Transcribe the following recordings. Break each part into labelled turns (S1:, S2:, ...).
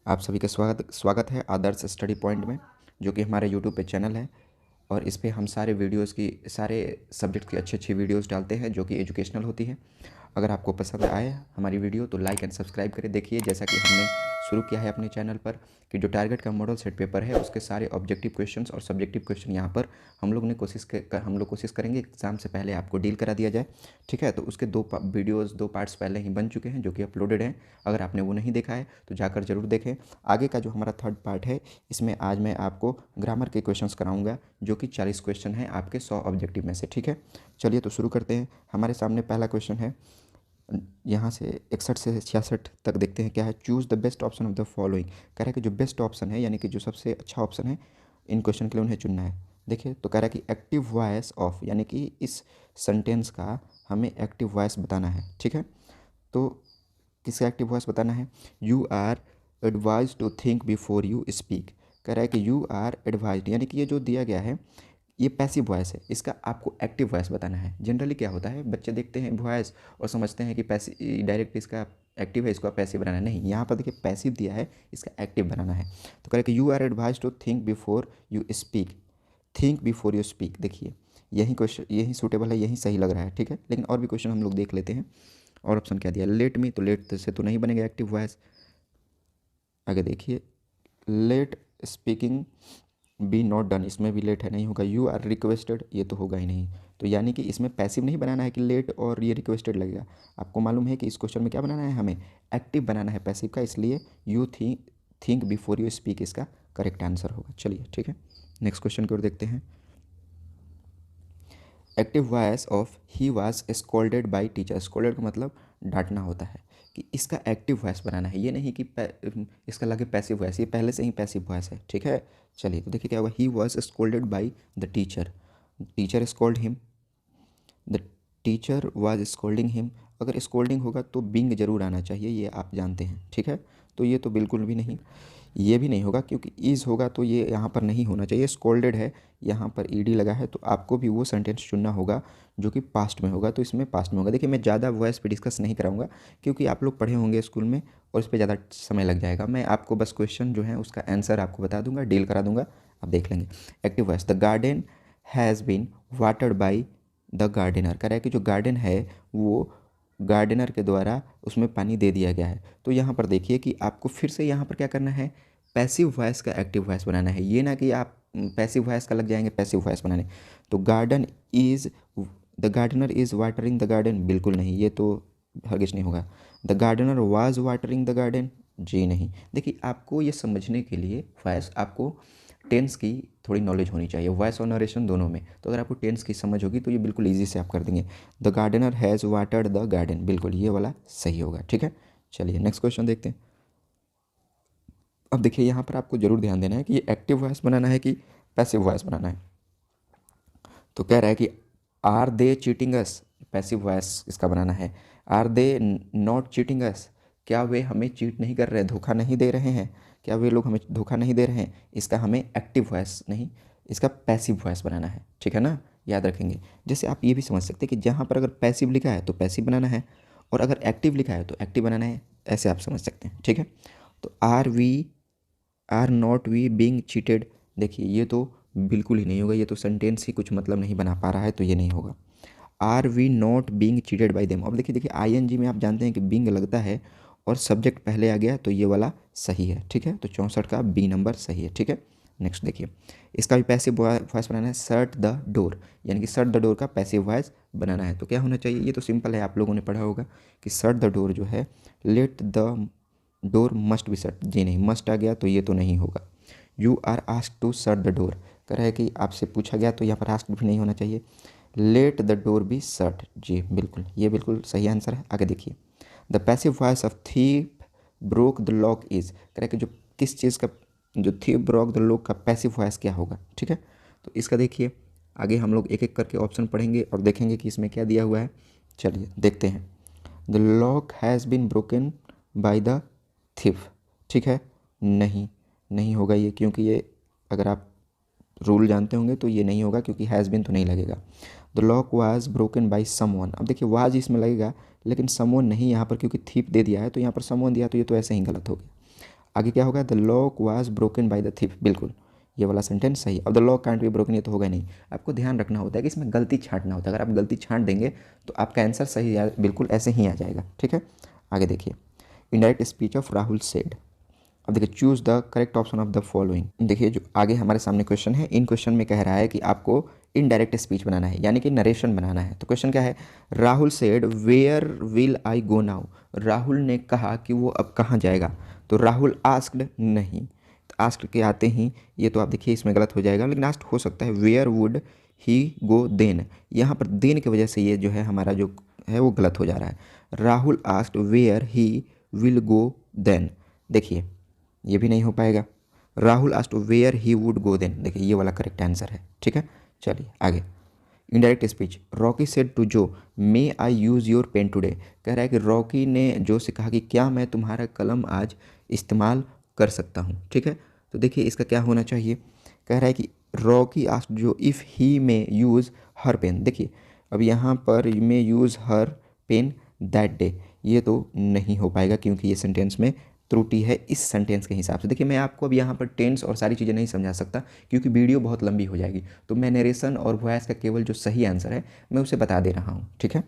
S1: आप सभी का स्वागत स्वागत है आदर्श स्टडी पॉइंट में, जो कि हमारे यूट्यूब पे चैनल है। और इस पे हम सारे सब्जेक्ट की अच्छी अच्छी वीडियोस डालते हैं जो कि एजुकेशनल होती है। अगर आपको पसंद आए हमारी वीडियो तो लाइक एंड सब्सक्राइब करें। देखिए, जैसा कि हमने शुरू किया है अपने चैनल पर कि जो टारगेट का मॉडल सेट पेपर है उसके सारे ऑब्जेक्टिव क्वेश्चंस और सब्जेक्टिव क्वेश्चन यहाँ पर हम लोग कोशिश करेंगे एग्ज़ाम से पहले आपको डील करा दिया जाए। ठीक है, तो उसके दो पार्ट्स पहले ही बन चुके हैं जो कि अपलोडेड हैं। अगर आपने वो नहीं देखा है तो जाकर ज़रूर देखें। आगे का जो हमारा थर्ड पार्ट है, इसमें आज मैं आपको ग्रामर के क्वेश्चंस कराऊंगा जो कि 40 क्वेश्चन हैं आपके 100 ऑब्जेक्टिव में से। ठीक है, चलिए तो शुरू करते हैं। हमारे सामने पहला क्वेश्चन है, यहाँ से 61 से 66 तक देखते हैं क्या है। Choose the best option of the following. कह रहा है कि जो बेस्ट ऑप्शन है यानी कि जो सबसे अच्छा ऑप्शन है इन क्वेश्चन के लिए उन्हें चुनना है। देखिए, तो कह रहा है कि एक्टिव वॉइस ऑफ, यानी कि इस सेंटेंस का हमें एक्टिव वॉइस बताना है। ठीक है, तो किसका एक्टिव वॉइस बताना है। You are advise to think before you speak. कह रहा है कि यू आर एडवाइज, यानी कि ये जो दिया गया है ये पैसिव वॉइस है, इसका आपको एक्टिव वॉइस बताना है। जनरली क्या होता है, बच्चे देखते हैं वॉइस और समझते हैं कि पैसिव डायरेक्ट इसका एक्टिव है, इसको पैसिव बनाना है। नहीं, यहाँ पर देखिए पैसिव दिया है, इसका एक्टिव बनाना है। तो कह रहे कि you are advise to think before you speak. Think before you speak, देखिए यही क्वेश्चन, यही सूटेबल है, यही सही लग रहा है। ठीक है, लेकिन और भी क्वेश्चन हम लोग देख लेते हैं। और ऑप्शन क्या दिया, लेट मी, तो लेट से तो नहीं बनेगा एक्टिव वॉइस। आगे देखिए, let speaking be not done, इसमें भी लेट है, नहीं होगा। यू आर रिक्वेस्टेड, ये तो होगा ही नहीं। तो यानी कि इसमें पैसिव नहीं बनाना है कि लेट और ये रिक्वेस्टेड लगेगा। आपको मालूम है कि इस क्वेश्चन में क्या बनाना है, हमें एक्टिव बनाना है पैसिव का, इसलिए you think before you speak इसका करेक्ट आंसर होगा। चलिए ठीक है, नेक्स्ट क्वेश्चन की ओर देखते हैं। Active voice of he was scolded by teacher. Scolded का मतलब डांटना होता है, कि इसका एक्टिव वॉइस बनाना है, ये नहीं कि इसका लगे पैसिव वॉइस, ये पहले से ही पैसिव वॉइस है। ठीक है, चलिए तो देखिए क्या हुआ। He was scolded by the teacher, teacher scold him, the teacher was scolding him. अगर स्कोल्डिंग होगा तो बिंग जरूर आना चाहिए, ये आप जानते हैं। ठीक है, तो ये तो बिल्कुल भी नहीं, ये भी नहीं होगा क्योंकि इज़ होगा तो ये यहाँ पर नहीं होना चाहिए। स्कोल्डेड है, यहाँ पर ईडी लगा है, तो आपको भी वो सेंटेंस चुनना होगा जो कि पास्ट में होगा, तो इसमें पास्ट में होगा। देखिए, मैं ज़्यादा वॉइस पे डिस्कस नहीं कराऊंगा क्योंकि आप लोग पढ़े होंगे स्कूल में और इस पर ज़्यादा समय लग जाएगा। मैं आपको बस क्वेश्चन जो है उसका आंसर आपको बता दूंगा, डील करा दूंगा, आप देख लेंगे। Active voice, the garden has been watered by the gardener. कह रहा है कि जो गार्डन है वो गार्डनर के द्वारा उसमें पानी दे दिया गया है। तो यहाँ पर देखिए कि आपको फिर से यहाँ पर क्या करना है, पैसिव वॉइस का एक्टिव वॉइस बनाना है। ये ना कि आप पैसिव वॉइस का लग जाएंगे पैसिव वॉइस बनाने। तो garden is, the gardener is watering the garden, बिल्कुल नहीं, ये तो हरगिज नहीं होगा। The gardener was watering the garden, जी नहीं। देखिए, आपको ये समझने के लिए वॉइस, आपको टेंस की थोड़ी नॉलेज होनी चाहिए, वॉइस और नरेशन दोनों में। तो अगर आपको टेंस की समझ होगी तो ये बिल्कुल ईजी से आप कर देंगे। The gardener has watered the garden, बिल्कुल ये वाला सही होगा। ठीक है, चलिए नेक्स्ट क्वेश्चन देखते हैं। अब देखिए, यहाँ पर आपको जरूर ध्यान देना है कि ये एक्टिव वॉइस बनाना है कि पैसिव वॉइस बनाना है। तो कह रहा है कि are they cheating us, passive voice इसका बनाना है। Are they not cheating us, क्या वे हमें चीट नहीं कर रहे, धोखा नहीं दे रहे हैं, क्या वे लोग हमें धोखा नहीं दे रहे हैं, इसका हमें एक्टिव वॉइस नहीं, इसका पैसिव वॉइस बनाना है। ठीक है ना, याद रखेंगे। जैसे आप ये भी समझ सकते हैं कि जहाँ पर अगर पैसिव लिखा है तो पैसिव बनाना है और अगर एक्टिव लिखा है तो एक्टिव बनाना है, ऐसे आप समझ सकते हैं। ठीक है, तो are not we being cheated, देखिए ये तो बिल्कुल ही नहीं होगा, ये तो सेंटेंस ही कुछ मतलब नहीं बना पा रहा है, तो ये नहीं होगा। Are we not being cheated by them. अब देखिए आईएनजी में आप जानते हैं कि बींग लगता है और सब्जेक्ट पहले आ गया, तो ये वाला सही है। ठीक है, तो 64 का बी नंबर सही है। ठीक है, नेक्स्ट देखिए, इसका भी पैसिव वॉइस बनाना है। शट द डोर, यानी कि शट द डोर का पैसिव वॉइस बनाना है। तो क्या होना चाहिए, ये तो सिंपल है, आप लोगों ने पढ़ा होगा कि शट द डोर जो है, let the door must be shut, जी नहीं, मस्ट आ गया तो ये तो नहीं होगा। You are asked to shut the door, कह रहा है कि आपसे पूछा गया, तो यहाँ पर आस्क्ड भी नहीं होना चाहिए। Let the door be shut, जी बिल्कुल, ये बिल्कुल सही आंसर है। आगे देखिए, the passive voice of thief broke the lock is, कह रहा है कि जो किस चीज़ का, जो थीप ब्रोक द लॉक का पैसिव वॉइस क्या होगा। ठीक है, तो इसका देखिए आगे हम लोग एक एक करके ऑप्शन पढ़ेंगे और देखेंगे कि इसमें क्या दिया हुआ है। चलिए देखते हैं। The lock has been broken by the thief, ठीक है, नहीं, नहीं होगा ये, क्योंकि ये अगर आप रूल जानते होंगे तो ये नहीं होगा, क्योंकि हैज़ बीन तो नहीं लगेगा। The lock was broken by someone, अब देखिए वाज इसमें लगेगा लेकिन समवन नहीं यहाँ पर, क्योंकि थीप दे दिया है, तो यहाँ पर समवन दिया तो ये तो ऐसे ही गलत हो गया। आगे क्या होगा, the lock was broken by the thief, बिल्कुल ये वाला सेंटेंस सही। अब the lock can't be broken, ये तो होगा नहीं। आपको ध्यान रखना होता है कि इसमें गलती छांटना होता है। अगर आप गलती छांट देंगे तो आपका आंसर सही बिल्कुल ऐसे ही आ जाएगा, ठीक है। आगे देखिए, indirect speech of Rahul said. अब देखिए, choose the correct option of the following. देखिए जो आगे हमारे सामने क्वेश्चन है, इन क्वेश्चन में कह रहा है कि आपको इनडायरेक्ट स्पीच बनाना है, यानी कि नरेशन बनाना है। तो क्वेश्चन क्या है, Rahul said where will I go now. Rahul ने कहा कि वो अब कहाँ जाएगा। तो राहुल आस्क्ड नहीं, तो आस्क्ड के आते ही ये तो आप देखिए इसमें गलत हो जाएगा, लेकिन आस्क्ड हो सकता है। Where would he go then, यहाँ पर देन की वजह से ये जो है हमारा जो है वो गलत हो जा रहा है। Rahul asked where he will go then, देखिए ये भी नहीं हो पाएगा। Rahul asked where he would go then, देखिए ये वाला करेक्ट आंसर है, ठीक है। चलिए आगे, indirect speech, Rocky said to Joe may I use your pen today. कह रहा है कि रॉकी ने जो से कहा कि क्या मैं तुम्हारा कलम आज इस्तेमाल कर सकता हूँ, ठीक है। तो देखिए इसका क्या होना चाहिए, कह रहा है कि Rocky asked Joe if he may use her pen. देखिए अब यहाँ पर may use her pen that day, ये तो नहीं हो पाएगा क्योंकि ये सेंटेंस में त्रुटि है इस सेंटेंस के हिसाब से। देखिए मैं आपको अब यहाँ पर टेंस और सारी चीज़ें नहीं समझा सकता क्योंकि वीडियो बहुत लंबी हो जाएगी। तो मैं नरेशन और वॉइस का केवल जो सही आंसर है मैं उसे बता दे रहा हूँ, ठीक है।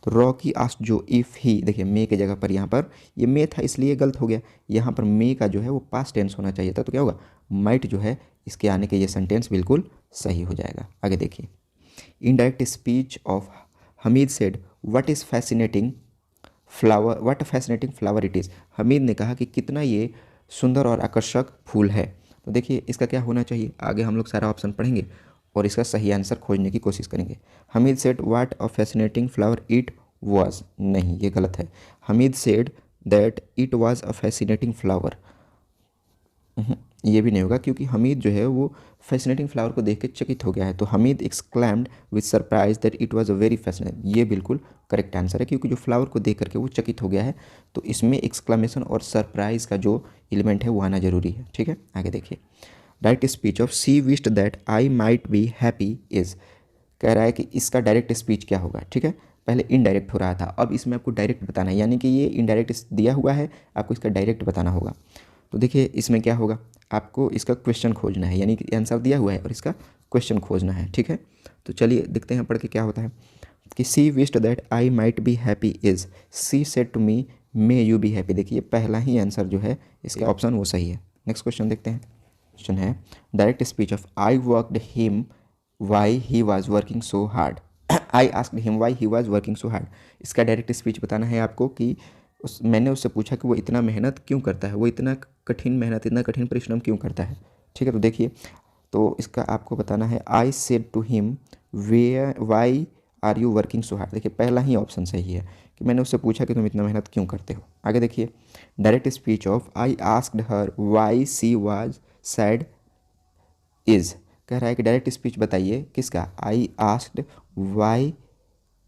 S1: तो रॉकी आस्क्ड जो इफ़ ही, देखिए मे के जगह पर यहाँ पर ये मे था इसलिए गलत हो गया। यहाँ पर मे का जो है वो पास्ट टेंस होना चाहिए था, तो क्या होगा, माइट जो है इसके आने के ये सेंटेंस बिल्कुल सही हो जाएगा। आगे देखिए, indirect speech of Hamid said what is fascinating flower, what fascinating flower it is. Hamid ने कहा कि कितना ये सुंदर और आकर्षक फूल है। तो देखिए इसका क्या होना चाहिए, आगे हम लोग सारा ऑप्शन पढ़ेंगे और इसका सही आंसर खोजने की कोशिश करेंगे। Hamid said what a fascinating flower it was, नहीं ये गलत है। Hamid said that it was a fascinating flower, ये भी नहीं होगा क्योंकि हमीद जो है वो फैसिनेटिंग फ्लावर को देख के चकित हो गया है। तो Hamid exclaimed with surprise that it was a very fascinating, ये बिल्कुल करेक्ट आंसर है क्योंकि जो फ्लावर को देख करके वो चकित हो गया है, तो इसमें एक्सक्लेमेशन और सरप्राइज का जो एलिमेंट है वो आना जरूरी है, ठीक है। आगे देखिए, direct speech of she wished that I might be happy is. कह रहा है कि इसका डायरेक्ट स्पीच क्या होगा, ठीक है। पहले इनडायरेक्ट हो रहा था, अब इसमें आपको डायरेक्ट बताना है, यानी कि ये इनडायरेक्ट दिया हुआ है, आपको इसका डायरेक्ट बताना होगा। तो देखिए इसमें क्या होगा, आपको इसका क्वेश्चन खोजना है, यानी कि आंसर दिया हुआ है और इसका क्वेश्चन खोजना है, ठीक है। तो चलिए देखते हैं पढ़ के क्या होता है कि she wished that I might be happy is, she said to me may you be happy. देखिए पहला ही आंसर जो है इसका ऑप्शन वो सही है। नेक्स्ट क्वेश्चन देखते हैं, क्वेश्चन है direct speech of I worked him why he was working so hard. I asked him why he was working so hard, इसका डायरेक्ट स्पीच बताना है आपको कि मैंने उससे पूछा कि वो इतना मेहनत क्यों करता है, वो इतना कठिन मेहनत, इतना कठिन परिश्रम क्यों करता है, ठीक है। तो देखिए तो इसका आपको बताना है I said to him way why are you working so hard. देखिए पहला ही ऑप्शन सही है कि मैंने उससे पूछा कि तुम इतना मेहनत क्यों करते हो। आगे देखिए, direct speech of I asked her why she was sad is. कह रहा है कि डायरेक्ट स्पीच बताइए किसका, I asked why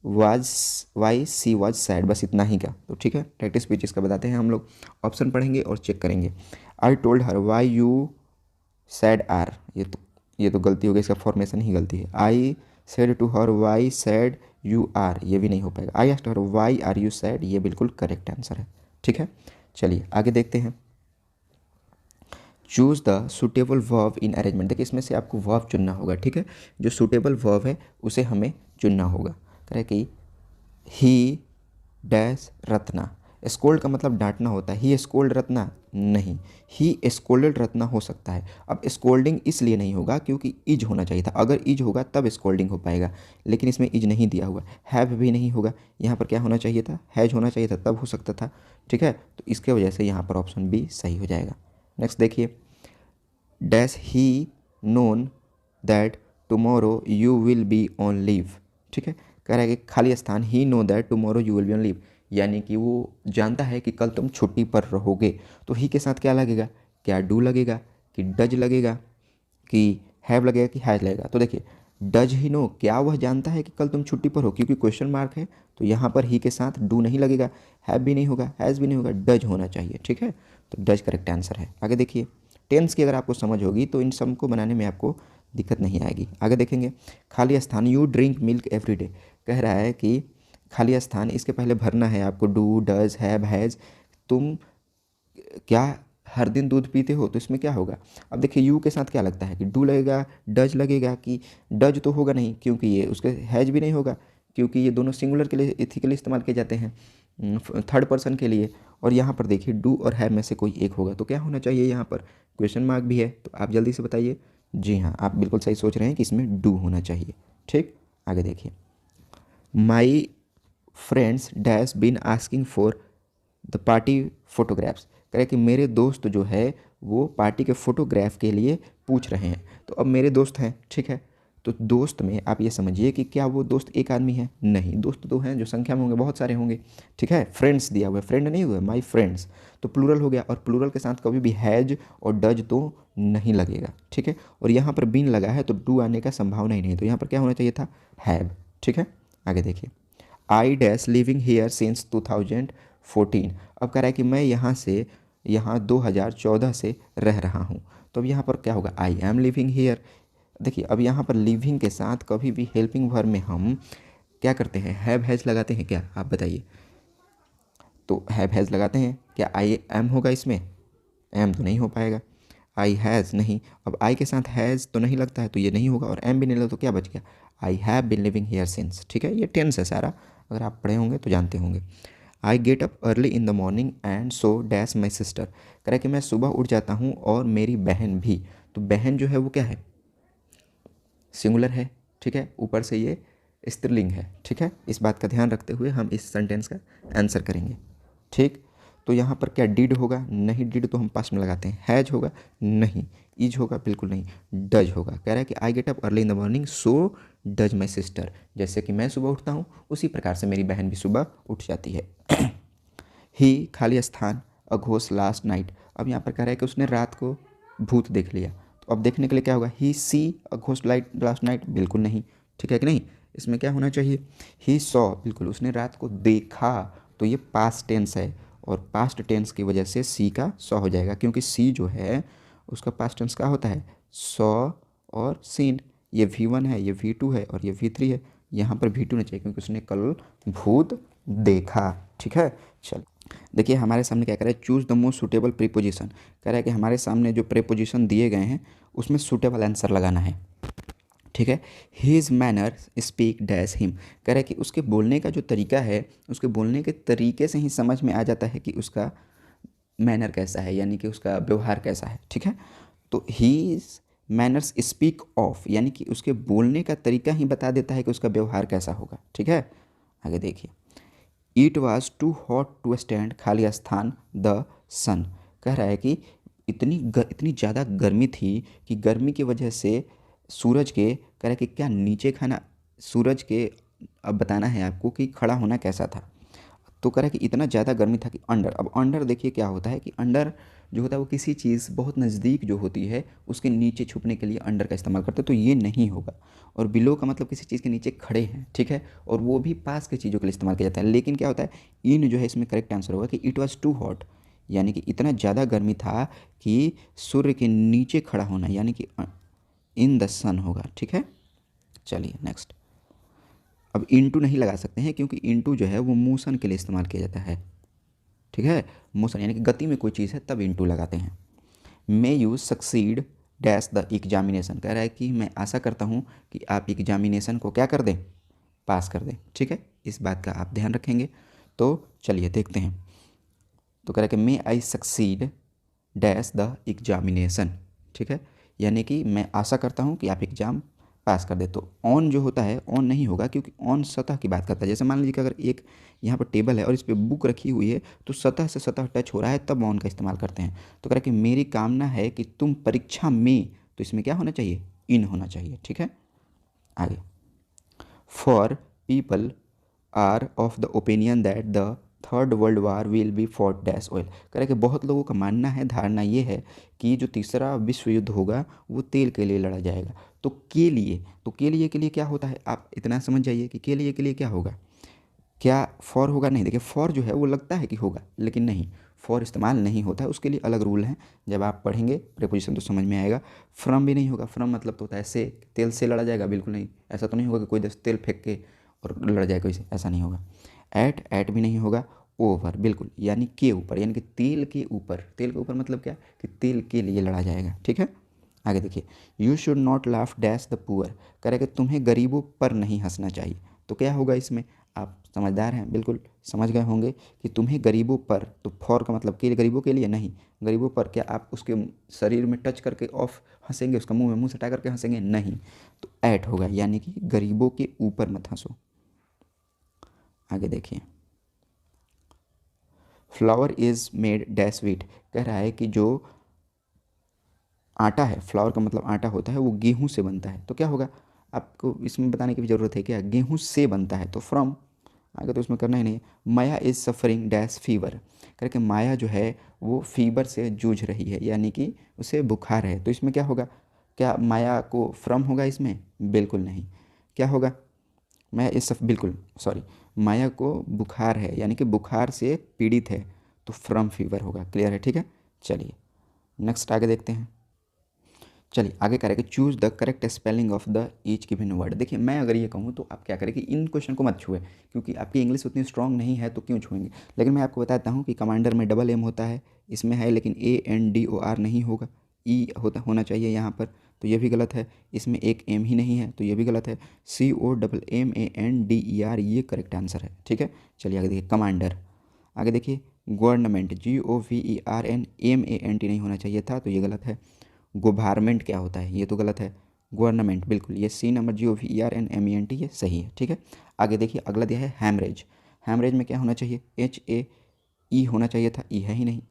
S1: why she was sad, बस इतना ही का। तो ठीक है, डायरेक्ट स्पीच इसका बताते हैं हम लोग, ऑप्शन पढ़ेंगे और चेक करेंगे। I told her why you sad are, ये तो गलती हो गई, इसका फॉर्मेशन ही गलती है। I said to her why sad you are, ये भी नहीं हो पाएगा। I asked her why are you sad, ये बिल्कुल करेक्ट आंसर है, ठीक है। चलिए आगे देखते हैं, choose the suitable verb in arrangement. देखिए इसमें से आपको वर्ब चुनना होगा, ठीक है। जो सुटेबल वर्ब है उसे हमें चुनना होगा। कह रहे कि ही डैश रत्ना, स्कोल्ड का मतलब डांटना होता है, ही स्कोल्ड रत्ना नहीं, ही स्कोल्डेड रत्ना हो सकता है। अब स्कोल्डिंग इसलिए नहीं होगा क्योंकि इज होना चाहिए था, अगर इज होगा तब स्कोल्डिंग हो पाएगा, लेकिन इसमें इज नहीं दिया हुआ। हैव भी नहीं होगा, यहाँ पर क्या होना चाहिए था, हैज होना चाहिए था, तब हो सकता था, ठीक है। तो इसके वजह से यहाँ पर ऑप्शन बी सही हो जाएगा। नेक्स्ट देखिए, dash he known that tomorrow you will be on leave, ठीक है। कह रहा है कि खाली स्थान, he know that tomorrow you will be on leave, यानी कि वो जानता है कि कल तुम छुट्टी पर रहोगे। तो ही के साथ क्या लगेगा, क्या डू लगेगा, कि डज लगेगा, कि हैव लगेगा, कि हैज लगेगा। तो देखिए डज ही नो, क्या वह जानता है कि कल तुम छुट्टी पर हो, क्योंकि क्वेश्चन मार्क है तो यहाँ पर ही के साथ डू नहीं लगेगा, हैव भी नहीं होगा, हैज़ भी नहीं होगा, डज होना चाहिए, ठीक है। तो डज करेक्ट आंसर है। आगे देखिए, टेंस की अगर आपको समझ होगी तो इन सब को बनाने में आपको दिक्कत नहीं आएगी। आगे देखेंगे, खाली स्थान, you drink milk every day. कह रहा है कि खाली स्थान, इसके पहले भरना है आपको डू डज हैव हैज़, तुम क्या हर दिन दूध पीते हो तो इसमें क्या होगा। अब देखिए यू के साथ क्या लगता है कि डू लगेगा, डज लगेगा, कि डज तो होगा नहीं क्योंकि ये उसके हैज भी नहीं होगा क्योंकि ये दोनों सिंगुलर के लिए इथिकली इस्तेमाल किए जाते हैं, थर्ड पर्सन के लिए। और यहाँ पर देखिए डू और हैव में से कोई एक होगा तो क्या होना चाहिए, यहाँ पर क्वेश्चन मार्क भी है। तो आप जल्दी से बताइए। जी हाँ, आप बिल्कुल सही सोच रहे हैं कि इसमें डू होना चाहिए। ठीक, आगे देखिए। My friends dash been asking for the party photographs, कह रहे कि मेरे दोस्त जो है वो पार्टी के फोटोग्राफ के लिए पूछ रहे हैं। तो अब मेरे दोस्त हैं, ठीक है, तो दोस्त में आप ये समझिए कि क्या वो दोस्त एक आदमी है, नहीं, दोस्त दो हैं जो संख्या में होंगे, बहुत सारे होंगे, ठीक है। फ्रेंड्स दिया हुआ है, फ्रेंड नहीं हुआ, माई फ्रेंड्स, तो प्लूरल हो गया, और प्लूरल के साथ कभी भी हैज और डज तो नहीं लगेगा, ठीक है। और यहाँ पर बीन लगा है तो डू आने का संभावना ही नहीं, तो यहाँ पर क्या होना चाहिए था, हैव, ठीक है। आगे देखिए। I dash living here since 2014, अब कह रहा है कि मैं यहाँ से यहाँ 2014 से रह रहा हूँ। तो अब यहाँ पर क्या होगा, आई एम लिविंग हेयर। देखिए अब यहाँ पर लिविंग के साथ कभी भी हेल्पिंग वर्ब में हम क्या करते हैं, हैव हैज़ लगाते हैं क्या, आप बताइए। तो हैव हैज़ लगाते हैं, क्या आई एम होगा इसमें, एम तो नहीं हो पाएगा। आई हैज़ नहीं, अब आई के साथ हैज़ तो नहीं लगता है तो ये नहीं होगा, और एम भी नहीं लगता तो क्या बच गया, I have been living here since, ठीक है। ये टेंस है सारा, अगर आप पढ़े होंगे तो जानते होंगे। I get up early in the morning and so dash my sister, कह रहा है कि मैं सुबह उठ जाता हूँ और मेरी बहन भी। तो बहन जो है वो क्या है, सिंगुलर है, ठीक है, ऊपर से ये स्त्रीलिंग है, ठीक है। इस बात का ध्यान रखते हुए हम इस सेंटेंस का आंसर करेंगे, ठीक। तो यहाँ पर क्या डिड होगा, नहीं, डिड तो हम पास्ट में लगाते हैं। हैज होगा, नहीं। इज होगा, बिल्कुल नहीं। डज होगा, कह रहा है कि I get up early in the morning so does my sister, जैसे कि मैं सुबह उठता हूँ उसी प्रकार से मेरी बहन भी सुबह उठ जाती है। ही खाली स्थान अ घोस्ट लास्ट नाइट, अब यहाँ पर कह रहा है कि उसने रात को भूत देख लिया। तो अब देखने के लिए क्या होगा, he see a ghost light last night, बिल्कुल नहीं, ठीक है कि नहीं। इसमें क्या होना चाहिए, ही सॉ, बिल्कुल, उसने रात को देखा, तो ये पास्ट टेंस है, और पास्ट टेंस की वजह से सी का सॉ हो जाएगा, क्योंकि सी जो है उसका पास्ट टेंस क्या होता है, सॉ और सीन। ये V1 है, ये V2 है और ये V3 है, यहाँ पर V2 नहीं चाहिए क्योंकि उसने कल भूत देखा, ठीक है। चल देखिए हमारे सामने क्या कह रहा है, choose the most suitable preposition, कह रहा है कि हमारे सामने जो प्रीपोजिशन दिए गए हैं उसमें सूटेबल आंसर लगाना है, ठीक है। His manner speak dash him, कह रहा है कि उसके बोलने का जो तरीका है, उसके बोलने के तरीके से ही समझ में आ जाता है कि उसका मैनर कैसा है, यानी कि उसका व्यवहार कैसा है, ठीक है। तो हीज मैनर्स स्पीक ऑफ, यानी कि उसके बोलने का तरीका ही बता देता है कि उसका व्यवहार कैसा होगा, ठीक है। आगे देखिए। It was too hot to stand खाली स्थान द सन, कह रहा है कि इतनी ज़्यादा गर्मी थी कि गर्मी की वजह से सूरज के, कह रहा है कि क्या नीचे खाना, सूरज के, अब बताना है आपको कि खड़ा होना कैसा था। तो कह रहा है कि इतना ज़्यादा गर्मी था कि अंडर, अब अंडर देखिए क्या होता है कि अंडर जो होता है वो किसी चीज़ बहुत नज़दीक जो होती है उसके नीचे छुपने के लिए अंडर का इस्तेमाल करते हैं, तो ये नहीं होगा। और बिलो का मतलब किसी चीज़ के नीचे खड़े हैं, ठीक है, और वो भी पास की चीज़ों के लिए इस्तेमाल किया जाता है। लेकिन क्या होता है, इन जो है इसमें करेक्ट आंसर होगा कि इट वॉज टू हॉट, यानी कि इतना ज़्यादा गर्मी था कि सूर्य के नीचे खड़ा होना, यानी कि इन द सन होगा, ठीक है। चलिए नेक्स्ट। अब इंटू नहीं लगा सकते हैं क्योंकि इंटू जो है वो मोशन के लिए इस्तेमाल किया जाता है, ठीक है। मोशन यानी कि गति में कोई चीज़ है तब इंटू लगाते हैं। May you succeed dash the examination, कह रहा है कि मैं आशा करता हूँ कि आप एग्जामिनेशन को क्या कर दें, पास कर दें, ठीक है। इस बात का आप ध्यान रखेंगे। तो चलिए देखते हैं। तो कह रहा है कि may I succeed dash the examination, ठीक है, यानी कि मैं आशा करता हूँ कि आप एग्ज़ाम पास कर दे। तो ऑन जो होता है, ऑन नहीं होगा क्योंकि ऑन सतह की बात करता है। जैसे मान लीजिए कि अगर एक यहाँ पर टेबल है और इस पर बुक रखी हुई है तो सतह से सतह टच हो रहा है तब ऑन का इस्तेमाल करते हैं। तो कह रहा है कि मेरी कामना है कि तुम परीक्षा में, तो इसमें क्या होना चाहिए, इन होना चाहिए, ठीक है। आगे। Four people are of the opinion that the third world war will be fought dash oil, कह रहा है कि बहुत लोगों का मानना है, धारणा ये है कि जो तीसरा विश्व युद्ध होगा वो तेल के लिए लड़ा जाएगा। तो के लिए, तो के लिए क्या होता है, आप इतना समझ जाइए कि के लिए क्या होगा, क्या फॉर होगा, नहीं। देखिए फॉर जो है वो लगता है कि होगा लेकिन नहीं, फॉर इस्तेमाल नहीं होता है, उसके लिए अलग रूल हैं, जब आप पढ़ेंगे प्रीपोजिशन तो समझ में आएगा। फ्रॉम भी नहीं होगा, फ्रॉम मतलब तो होता है से, तेल से लड़ा जाएगा, बिल्कुल नहीं, ऐसा तो नहीं होगा कि कोई तेल फेंक के और लड़ जाए कोई से, ऐसा नहीं होगा। एट भी नहीं होगा। ओवर, बिल्कुल, यानी के ऊपर, यानी कि तेल के ऊपर। तेल के ऊपर मतलब क्या कि तेल के लिए लड़ा जाएगा, ठीक है। आगे देखिए, you should not laugh dash the poor, कह रहे कि तुम्हें गरीबों पर नहीं हंसना चाहिए। तो क्या होगा इसमें, आप समझदार हैं, बिल्कुल समझ गए होंगे कि तुम्हें गरीबों पर, तो फॉर का मतलब के, गरीबों के लिए नहीं, गरीबों पर क्या आप उसके शरीर में टच करके ऑफ हंसेंगे, उसका मुंह में मुंह सटा करके हंसेंगे, नहीं, तो ऐट होगा, यानी कि गरीबों के ऊपर मत हंसो। आगे देखिए, flower is made dash wheat, कह रहा है कि जो आटा है, फ्लावर का मतलब आटा होता है, वो गेहूं से बनता है। तो क्या होगा, आपको इसमें बताने की भी ज़रूरत है क्या, गेहूं से बनता है, तो फ्रॉम, आगे तो इसमें करना ही नहीं है। माया इज़ सफरिंग डैश फीवर, करके माया जो है वो फीवर से जूझ रही है, यानी कि उसे बुखार है। तो इसमें क्या होगा, क्या माया को फ्रॉम होगा इसमें, बिल्कुल नहीं। क्या होगा, माया इस सब, बिल्कुल सॉरी, माया को बुखार है, यानी कि बुखार से पीड़ित है, तो फ्रॉम फीवर होगा। क्लियर है, ठीक है। चलिए नेक्स्ट आगे देखते हैं। चलिए आगे कह रहे हैं कि choose the correct spelling of the each given word. देखिए मैं अगर ये कहूँ तो आप क्या करें कि इन क्वेश्चन को मत छुए, क्योंकि आपकी इंग्लिश उतनी स्ट्रांग नहीं है, तो क्यों छुएंगे। लेकिन मैं आपको बताता हूँ कि कमांडर में डबल एम होता है, इसमें है, लेकिन ANDOR नहीं होगा, ई होना चाहिए यहाँ पर, तो ये भी गलत है। इसमें एक एम ही नहीं है, तो ये भी गलत है। COMMANDER ये करेक्ट आंसर है, ठीक है। चलिए आगे देखिए, कमांडर। आगे देखिए, गवर्नमेंट, GOVERNMENT नहीं होना चाहिए था, तो ये गलत है। गवर्नमेंट क्या होता है, ये तो गलत है। गवर्नमेंट, बिल्कुल, ये C नंबर GOVERNMENT ये सही है, ठीक है। आगे देखिए, अगला दिया है हैमरेज। हैमरेज में क्या होना चाहिए, HAE होना चाहिए था, ई है ही नहीं,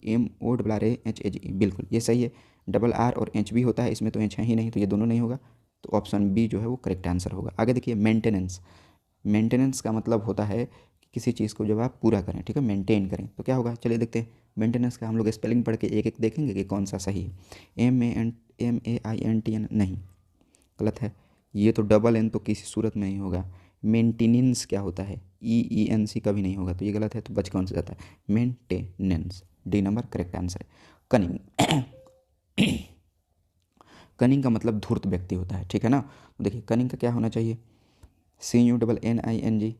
S1: HAEMORRAGE, बिल्कुल ये सही है। R और H भी होता है, इसमें तो H है ही नहीं, तो ये दोनों नहीं होगा, तो ऑप्शन बी जो है वो करेक्ट आंसर होगा। आगे देखिए, मेंटेनेंस। मेंटेनेंस का मतलब होता है कि किसी चीज़ को जब आप पूरा करें, ठीक है, मेंटेन करें, तो क्या होगा, चलिए देखते हैं। मेंटेनेंस का हम लोग स्पेलिंग पढ़ के एक एक देखेंगे कि कौन सा सही है। MAINTN नहीं, गलत है। ये तो डबल एन तो किसी सूरत में नहीं होगा। मेंटेनेंस क्या होता है, EENC कभी नहीं होगा, तो ये गलत है, तो बच कौन सा जाता है, maintenance, D number correct answer है। कनिंग, कनिंग का मतलब धूर्त व्यक्ति होता है, ठीक है ना। तो देखिए कनिंग का क्या होना चाहिए, CUNNING,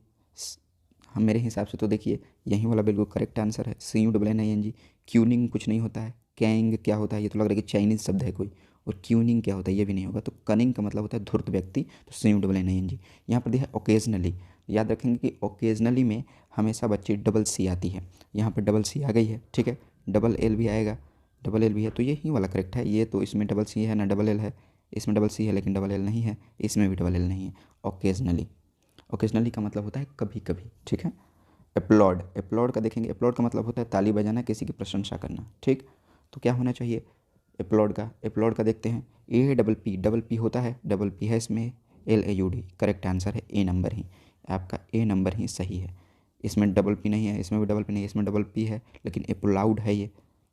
S1: हम मेरे हिसाब से तो देखिए यही वाला बिल्कुल करेक्ट आंसर है, CUNNING। क्यूनिंग कुछ नहीं होता है। कैंग क्या होता है, ये तो लग रहा है कि चाइनीज़ शब्द है कोई, और क्यूनिंग क्या होता है ये भी नहीं होगा, तो कनिंग का मतलब होता है धूर्त व्यक्ति, तो CUNNING। यहाँ पर दिया है ओकेजनली, याद रखेंगे कि ओकेजनली में हमेशा बच्चे डबल सी आती है, यहाँ पर डबल सी आ गई है, ठीक है। डबल एल भी आएगा, डबल एल भी है, तो यही वाला करेक्ट है। ये तो इसमें डबल सी है ना डबल एल है, इसमें डबल सी है लेकिन डबल एल नहीं है, इसमें भी डबल एल नहीं है। ओकेजनली, ओकेजनली का मतलब होता है कभी कभी, ठीक है। एप्लॉड, एप्लॉड का देखेंगे, एप्लॉड का मतलब होता है ताली बजाना, किसी की प्रशंसा करना, ठीक। तो क्या होना चाहिए एप्लॉड का, एप्लॉड का देखते हैं। डबल पी होता है, डबल पी है इसमें, LAUD, करेक्ट आंसर है ए नंबर ही, आपका ए नंबर ही सही है। इसमें डबल पी नहीं है, इसमें भी डबल पी नहीं है, इसमें डबल पी है, लेकिन एप्लाउड है ये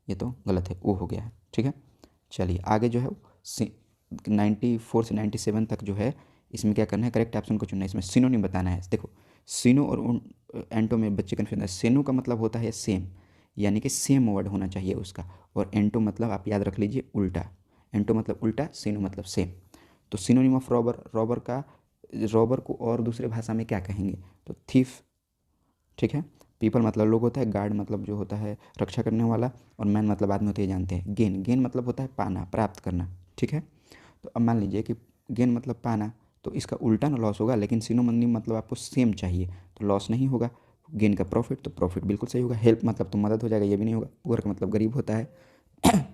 S1: तो गलत है, ओ हो गया है, ठीक है। चलिए आगे जो है 94 से 97 तक जो है, इसमें क्या करना है, करेक्ट ऑप्शन को चुनना है, इसमें सिनोनिम बताना है। देखो सिनो और एंटो में बच्चे कन्फ्यूज है। सेनो का मतलब होता है सेम, यानी कि सेम वर्ड होना चाहिए उसका, और एंटो मतलब आप याद रख लीजिए उल्टा, एंटो मतलब उल्टा, सिनो मतलब सेम। तो सिनोनिम ऑफ रॉबर, रॉबर का, रॉबर को और दूसरे भाषा में क्या कहेंगे, तो थीफ, ठीक है। पीपल मतलब लोग होता है, गार्ड मतलब जो होता है रक्षा करने वाला, और मैन मतलब आदमी होते हैं, जानते हैं। गेन, गेन मतलब होता है पाना, प्राप्त करना, ठीक है। तो अब मान लीजिए कि गेन मतलब पाना, तो इसका उल्टा ना लॉस होगा, लेकिन सिनोनिम मतलब आपको सेम चाहिए, तो लॉस नहीं होगा। गेन का प्रॉफिट, तो प्रॉफिट बिल्कुल सही होगा। हेल्प मतलब तो मदद हो जाएगा, ये भी नहीं होगा। पुअर का मतलब गरीब होता है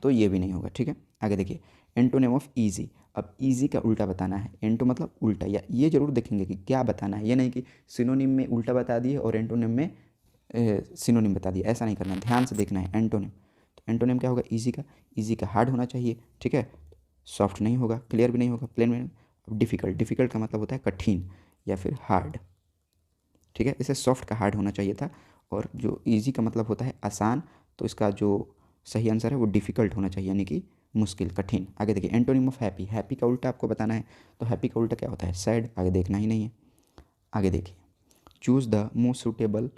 S1: तो ये भी नहीं होगा, ठीक है। आगे देखिए, एंटोनिम ऑफ ईजी। अब ईजी का उल्टा बताना है, एंटो मतलब उल्टा, या ये जरूर देखेंगे कि क्या बताना है, ये नहीं कि सिनोनिम में उल्टा बता दिए और एंटोनिम में सिनोनिम बता दिया, ऐसा नहीं करना, ध्यान से देखना है। एंटोनिम, तो एंटोनिम क्या होगा, ईजी का, ईजी का हार्ड होना चाहिए, ठीक है। सॉफ्ट नहीं होगा, क्लियर भी नहीं होगा, प्लेन में। डिफ़िकल्ट, डिफ़िकल्ट का मतलब होता है कठिन या फिर हार्ड, ठीक है। इसे सॉफ्ट का हार्ड होना चाहिए था, और जो इजी का मतलब होता है आसान, तो इसका जो सही आंसर है वो डिफ़िकल्ट होना चाहिए, यानी कि मुश्किल, कठिन। आगे देखिए, एंटोनिम ऑफ हैप्पी, हैप्पी का उल्टा आपको बताना है, तो हैप्पी का उल्टा क्या होता है, सैड, आगे देखना ही नहीं है। आगे देखिए, choose the most suitable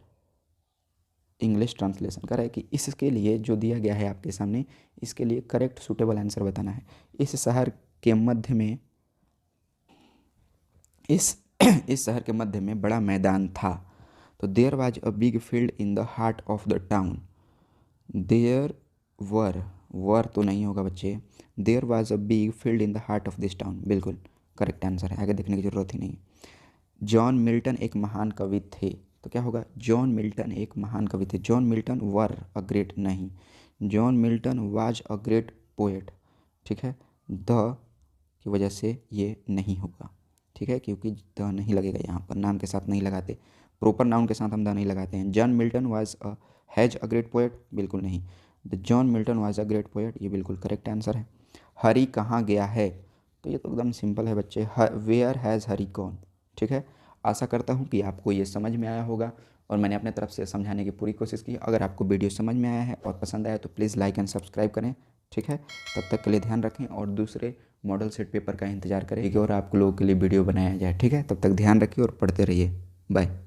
S1: English translation, कर रहा है कि इसके लिए जो दिया गया है आपके सामने, इसके लिए करेक्ट सूटेबल आंसर बताना है। इस शहर के मध्य में, इस इस शहर के मध्य में बड़ा मैदान था, तो there was a big field in the heart of the town. There were तो नहीं होगा बच्चे, there was a big field in the heart of this town, बिल्कुल करेक्ट आंसर है, आगे देखने की ज़रूरत ही नहीं। जॉन मिल्टन एक महान कवि थे, तो क्या होगा, जॉन मिल्टन एक महान कवि थे। John Milton were a great नहीं, John Milton was a great poet, ठीक है। द की वजह से ये नहीं होगा, ठीक है, क्योंकि द नहीं लगेगा यहाँ पर, नाम के साथ नहीं लगाते, प्रॉपर नाउन के साथ हम द नहीं लगाते हैं। John Milton was a has a great poet, बिल्कुल नहीं। The John Milton was a great poet, ये बिल्कुल करेक्ट आंसर है। हरी कहाँ गया है, तो ये तो एकदम सिंपल है बच्चे, वेयर हैज़ हरी गॉन, ठीक है। आशा करता हूँ कि आपको ये समझ में आया होगा और मैंने अपने तरफ से समझाने की पूरी कोशिश की। अगर आपको वीडियो समझ में आया है और पसंद आया तो प्लीज़ लाइक एंड सब्सक्राइब करें, ठीक है। तब तक के लिए ध्यान रखें और दूसरे मॉडल सेट पेपर का इंतजार करें और आप लोगों के लिए वीडियो बनाया जाए, ठीक है। तब तक ध्यान रखिए और पढ़ते रहिए। बाय।